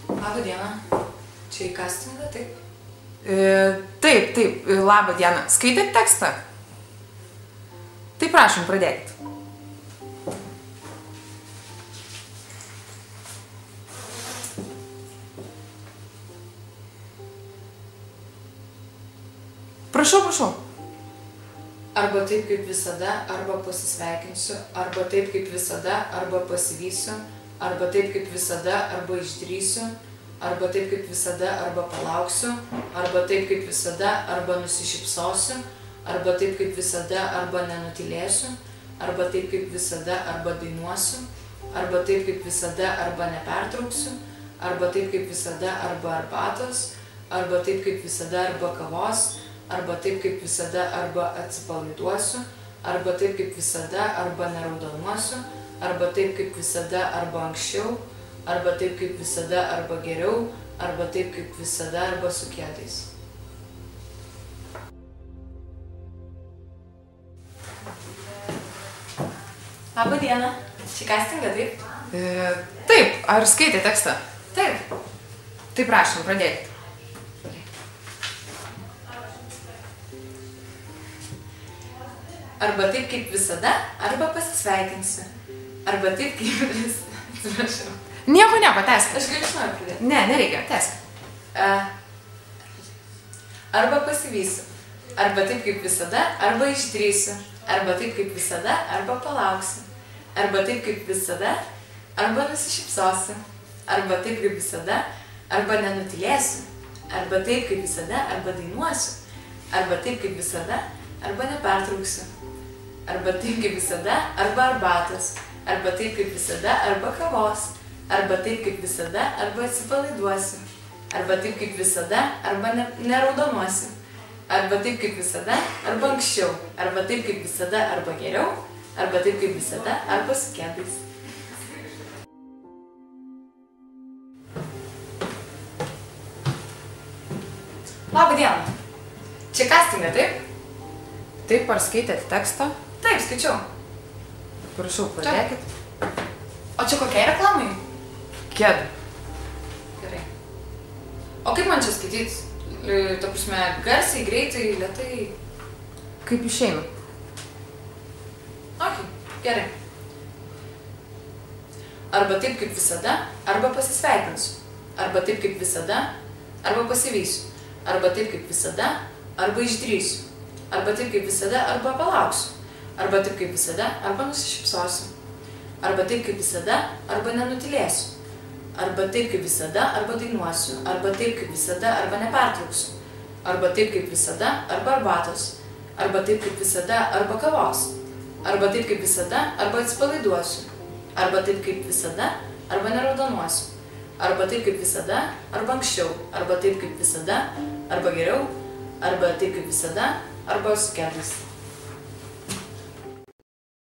Labą dieną. Čia į castingą, taip? Taip, labą dieną. Skaitėt tekstą? Tai prašom, pradėkit. Prašau. Arba taip kaip visada, arba pasisveikinsiu, arba taip kaip visada, arba pasivysiu, arba taip kaip visada, arba išdrįsiu, arba taip kaip visada, arba palauksiu, arba taip kaip visada, arba nusišypsosiu, arba taip kaip visada, arba nenutylėsiu, arba taip kaip visada, arba dainuosiu, arba taip kaip visada, arba nepertrauksiu, arba taip kaip visada, arba arbatos, arba taip kaip visada, arba kavos, arba taip kaip visada, arba atsipalaiduosiu, arba taip kaip visada, arba neraudonuosiu, arba taip kaip visada, arba anksčiau, arba taip kaip visada, arba geriau, arba taip kaip visada, arba su kietais. Labą dieną. Čia castingą, taip? Taip, ar skaitė tekstą? Taip. Tai prašom, pradėkit. Arba taip kaip visada, arba pasisveikinsiu. Arba taip kaip visada. Atsiprašau. Nieko, tęsk. Aš galiu noriu pradėti. Ne, nereikia, tęsk. Arba pasivysiu. Arba taip kaip visada, arba išdrįsiu. Arba taip kaip visada, arba palauksiu. Arba taip kaip visada, arba nusišypsosiu. Arba taip kaip visada, arba nenutylėsiu. Arba taip kaip visada, arba dainuosiu. Arba taip kaip visada, arba nepertrauksiu. Arba taip kaip visada, arba arbatos. Arba taip kaip visada, arba kavos. Arba taip kaip visada, arba atsipalaiduosiu. Arba taip kaip visada, arba neraudonuosiu. Arba taip kaip visada, arba anksčiau. Arba taip kaip visada, arba geriau. Arba taip kaip visada, arba su kietais. Labą dieną. Čia castingą, taip? Taip, ar skaitėt tekstą? Taip, skaičiau. Prašau, pradėkit. O čia kokiai reklamai? Kedų. Gerai. O kaip man čia skaityti? Ta prasme, garsiai, greitai, lėtai? Kaip išeina? Ok, gerai. Arba taip kaip visada, arba pasisveikinsiu. Arba taip kaip visada, arba pasivysiu. Arba taip kaip visada, arba išdrįsiu. Arba taip kaip visada, arba palauksiu. Arba taip kaip visada, arba nusišypsosiu. Arba taip kaip visada, arba nenutylėsiu. Arba taip kaip visada, arba dainuosiu. Arba taip kaip visada, arba nepertrauksiu. Arba taip kaip visada, arba arbatos. Arba taip kaip visada, arba kavos. Arba taip kaip visada, arba atsipalaiduosiu. Arba taip kaip visada, arba neraudonuosiu. Arba taip kaip visada, arba anksčiau. Arba taip kaip visada, arba geriau. Arba taip kaip visada, arba su kietais.